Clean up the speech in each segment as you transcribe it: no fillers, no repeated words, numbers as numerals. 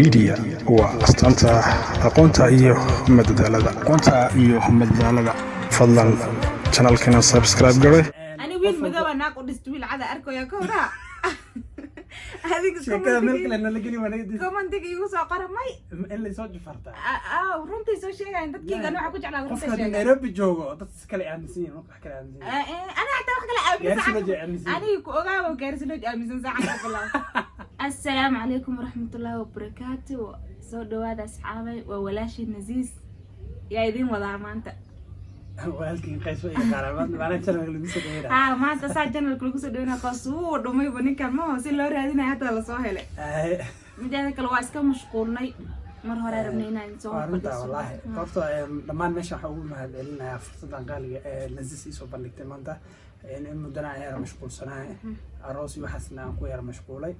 media waa astaanta aqoonta iyo madadaalada fadlan channelkana subscribe gare ani wiil madaba naaq u dhist wiil cada arkoya ka hora sheekada meel kale nala geli wanaagdi commentiga igu soo qaramay in la soo jifarta runtii soo sheegayn dadkayga waxa ku jeclaa runtii qofka sheegay Nairobi joogo dad kale aaminsan wax kale aaminsan ana hata wax kale aaminsan ani ku ogaabo gaarsilo aaminsan saacada bilaa السلام عليكم ورحمة الله وبركاته سو دواد أصحابي وولاشي النزيز يا إذين وضع ما أنت walaalkii qays way qaarabad baan channel lagu soo dheeraa ما أنت ساعة channel lagu soo dheeraa قصور وما يبني كان ما هو سي لو رادينا حتى لا soo hele midda kale waa iska mashquulnay mar hore rabnayna in soo fadhiiso wallahi qofta dhamaan meesha waxa ugu mahadcelinayaa fursadan qaaliga ee Naziis soo bandhigtay maanta in mudana ay mashquulsanahay aroos iyo waxaasna aan ku yar mashquulay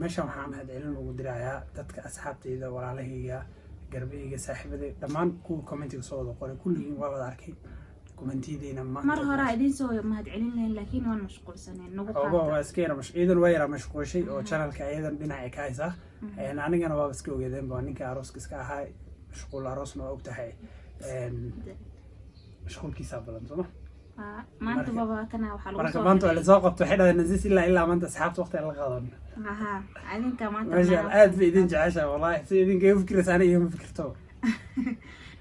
meesha waxaan mahadcelin ugu dirayaa dadka asxaabtayda walaalahayga garbeyga saaxiibada dhamaan ku commentiga soo wada qoray kulligiin waa wada arkay commentideena mar hore idin soo mahadcelin lahayn laakiin waan mashquulsaneen nagu qaata waa iska yar ciidan waa yar mashquulshay oo channelka ayadan dhinaca ka haysa anigana waa iska ogeedeen baa ninka arooska iska ahaa mashquul aroosna waa ogtahay mashquulkiisa badan soo maanta baba kana waxa lagu marka maanta la soo qabto xidhada Naziis ilaa maanta asxaabta waqti la qaadan adinka maanta ma sha Allah aad bay idin jecesha wallahi si idinka u fikiraysan aniga ma fikirto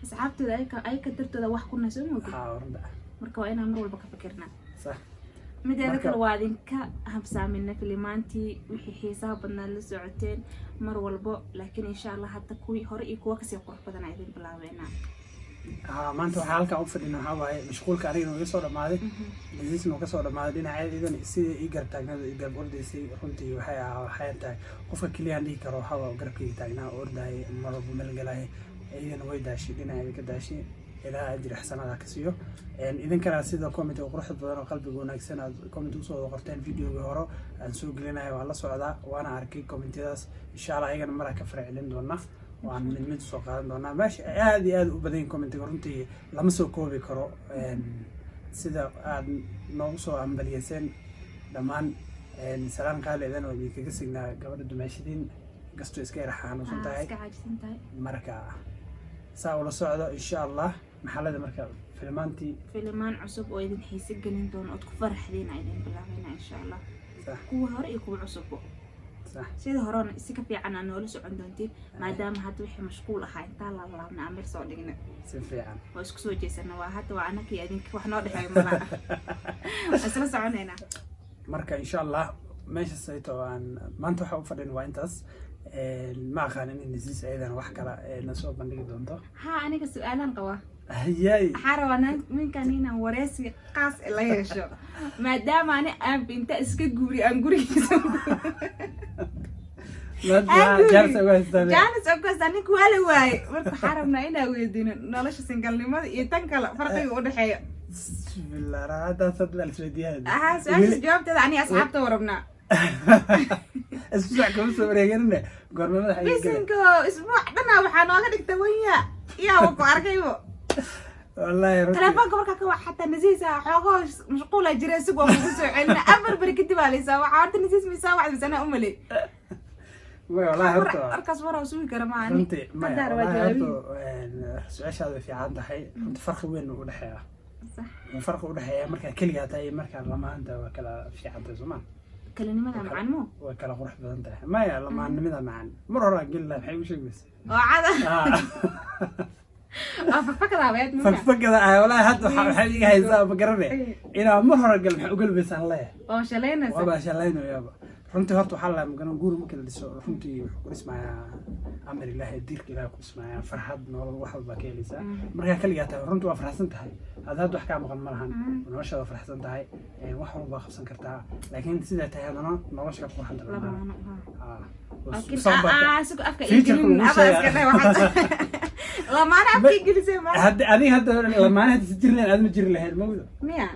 asxaabtooda ay ka tirtooda wax ku naso moodo warda marka waa inaan mar walba ka fikirnaa sax mideeda kale waa idinka habsaaminna filimaantii wixii xiisaha badnaa la socoteen mar walba laakiin insha Allah hadda kuwii hore iyo kuwa kasii qurux badan ay idin bilaabeena maanta waxa halka u fadhino waxa waaye mashquulka aniga oo soo dhamaaday Naziisna oo ka soo dhamaaday dhinaceedan sidii ii gartaagnada ii garb ordaysay runtii waxay tahay qofka kaliya aan dhihi karo hawa garabkayga taagnaa orday marba meel galay ayana way daashay dhinaceeda ka daashay ilaa ajir xasanada ka siiyo idin kala sida comment oo qurux badan oo qalbiga wanaagsan aad comment u soo qorteen videoga hore aan soo gelinayo waa la socdaa waana arkay commentadaas insha Allah ayagana mar ka farcelin doona waan mid soo qaadan doonaa meesha aad iyo aad u badan commentiga runtii lama soo koobi karo sida aad noogu soo ambaliyeen dhamaan salaan qaalidan oo idin kaga signaa gabadha dumaashidin gasto iska raxaan oo tahay marka saa ula socdo insha Allah maxalada marka filimaan cusub oo idin xiiso gelin doono oo ku faraxdeen ay idin bilaabeen insha Allah kuwa hore iyo kuwa cusub sida horena si ka fiican aan noola socon doontiin maadaama hadda wixii mashquul ahaa inta la laabna amir soo dhigna si fiican oo isku soo jeesana waa hadda waa anakii idinka wax noo dhaxay malaha asla soconayna marka insha Allah meesha sayto aan maanta waxa u fadhin waa intaas ma aqaan in Naziis aydan wax kala la soo bandhigi doonto aniga su'aalan qaba hayay xarawana minkan inaan wareysi qaas la yeesho maadaama aan binta iska guuri aan gurigiisa jaanis ogaasan ku wala waay marka xarabna inaa weydiino nolosha singalnimada iyo tan kale farqiga u dhaxeeyo bismillah raada sadal sweediyada su'aasha jawaabteeda ani asxaabta warabnaa isbuuc kama soo wareeganina goormada waxay bisinko isbuuc dhana waxa nooga dhigta waya yaa ku arkaybo wallahi telefoonka marka ka wax xataa Naziis xoogo mashquul ah jiray suuq oo ku soo celina afar bari kadib aalisa waxa horta Naziis miisa wax sana u malay والله هرتو أركز ورا وسوي كرماني أنت ما هرتو سؤال هذا في عند حي أنت فرق وين ولا حياة صح وفرق ولا حياة مركا كل جاتي مركا لما أنت وكلا في عند زمان كلني ماذا معن مو وكلا غرح أنت ما يا لما أنا ماذا معن مرة قل له حي وش بس وعدا فكذا بيت ممكن فكذا ولا هاد حي هاي زاب بقربه إنا مرة قل بس الله شلينا وبا شلينا يابا runtii horta waxa la magan guur markii la dhiso runtii wuxuu ku ismaayaa amar ilaahay diirka ilaahay ku ismaayaa farxad nolol wax walba ka helaysa marka kaliya tahay runtii waa farxsan tahay hadaad wax ka maqan malahan noloshaada farxsan tahay wax walba qabsan kartaa laakiin sida tahay hadana nolosha ku xad lama suuq afka ingilin abaska dhaw lama ana afka ingilise ma adiga hadda lama ana jiri lahayn aad ma jiri lahayn mawdo miya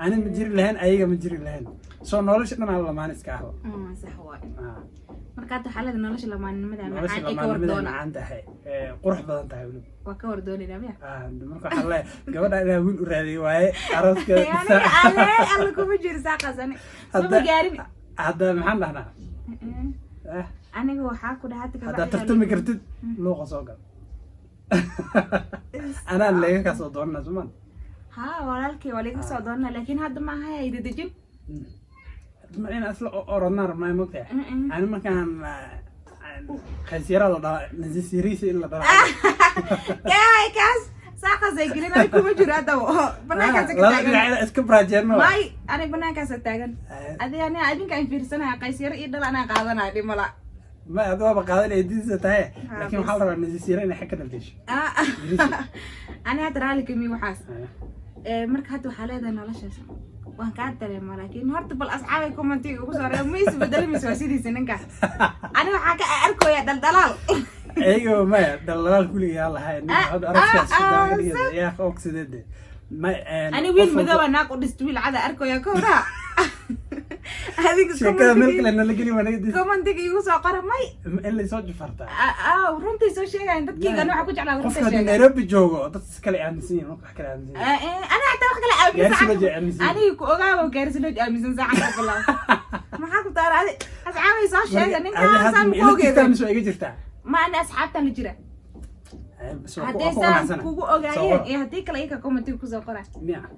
ana ma jiri lahayn ayaga ma jiri lahayn soo nolosha dhan lama ana iska ahlo صح واي marka xaalada nolosha lamaanimada macaan ay ka wardoona aan tahay qurux badan tahay wali waa ka wardoonina miya marka waxa la gabadha ilaa wiil u raadiyay waaye arooska alla kuma jiro saaqasani soo gaarin hadda maxaan dhahnaa aniga waxaa ku dhahay haddaad tartami kartid luuqa soo gal anaan leega ka soo doonana suman haa walaalkay waa laga soo doonaa laakiin hadda ma aha ay dadajin ma in asla orodnaa rabnaa mogtahay ani markaan khaysyarada dhaa nasisiriisi in la dhaa kaas saaqasay gelin kuma jiro hadda banaankaas ka taagan iska braajeerno may ani banaankaas taagan adinka aan fiirsanaya qaysyaro iyo dhal anaa qaadanaya dhimala ما أدوى بقاعدة الإديسة تاعي لكن محاضرة النزيسيرين حكت الجيش أنا أترى لك مي وحاس مرك هاتو حالة أنا ولا شيء وان قاعد ترى لكن هرت بالأصحاب كومنتي وصار ميس بدل ميس وسيدي سننكا أنا وحكا أركو يا دلال أيوة ما دلال كل يلا هاي هذا أركس يا أخي أكسيد ما أنا وين مذوب ناقد استويل عذا أركو يا كورا هذيك شكلها ملك لأن اللي ما نقدر كمان تيجي يوسف قرر ماي اللي يسوي فرتا ورمتي سو شيء عند كي قالوا حكوا على رمتي شيء نيروبي جوجو تسكلي عن سنين ما حكي عن سنين أنا حتى بحكي لا أنا يكوغا وكارس لو جامي ساعة والله ما حكوا ترى هذه أصحابي سو شيء أنا كان سام كوجي ما أنا أصحابتي اللي جرا هدي سان كوجو أوجاين إيه هدي كلا إيه كومنتي كوزا قرا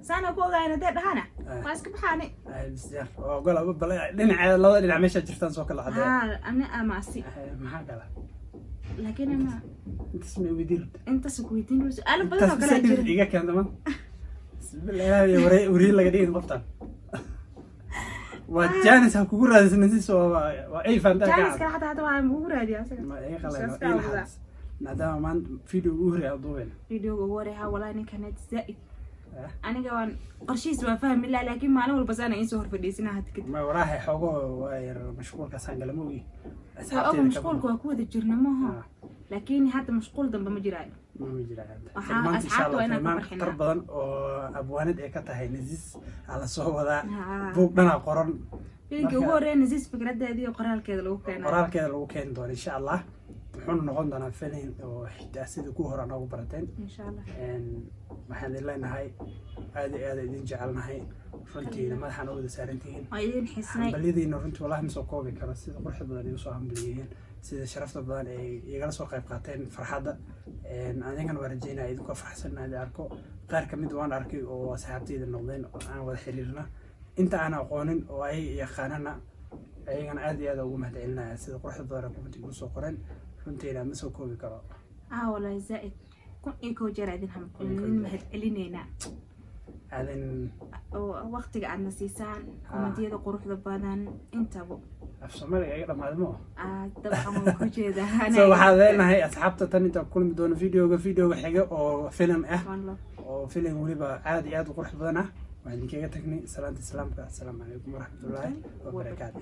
سان كوجاين ده هنا ماسك بحاني بزاف وقال أبو بلا لين الله لين عميشة جرتان سوق الله عادي أنا أماسي ما حقلا لكن أنا أنت اسمي ودير أنت سكويتين بس أنا بدنا كلا جرا إيجا كان تمام بسم الله يا وري لا قديم بطل وجانس هكوكو هذا سنتيس وأي فانتا جانس كان حتى واحد مو رادي أصلا ما إيه خلاص نادام مان فيديو غوري أضوين فيديو غوري ها ولا إني كانت زائد أنا كمان قرشيس وفاهم الله لكن ما أنا بس أنا إنسى هرب ديسنا هتكت ما وراه حقوق واير مشغول كسان قلموي أو مشغول كوكود الجرنا ما هو لكن حتى مشغول ضم مجرى ما مجرى ما أصحاب وأنا ما تربضن وأبواند إكتها هي نزيس على صوب ذا بوقنا قرن في غوري نزيس فكرة هذه وقرال كذا لو كان قرال كذا لو كان دون إن شاء الله وحنا نقولنا فيلم وحداسيد كوهر أنا وبرتين إن شاء الله waxaan leenahay aad idin jecelnahay runtii ma waxaan ugu saarantihiin ayeen xisnay baliyadiina runtii wallahi ma soo koobi karo sida quruxda badan ay soo hambaliyeen sida sharafta badan ay igala soo qayb qaateen farxadda anigana waan rajaynayaa idinku faraxsanahay arko qaar kamid waan arkay oo asxaabtayda noqdeen oo aan wada xiriirna inta aan aqoonin oo ay yaqaanana ayagana aad iyo aad ugu mahadcelinayaa sida quruxda badan runtii ugu soo qoreen runtiina ma soo koobi karo wallahi zaid إيكو جرادين هم كلين مهد علينا هذين وقت قعدنا سيسان كومنتية قروح ذبادان انتبو أفسمري أيضا معلومة طبعا موجودة ده سو هذين هي أصحاب تاني تكون بدون فيديو حاجة أو فيلم أو فيلم وليبا عادي عاد قروح ذبادنا وعندي كذا تكني السلام عليكم ورحمة الله وبركاته.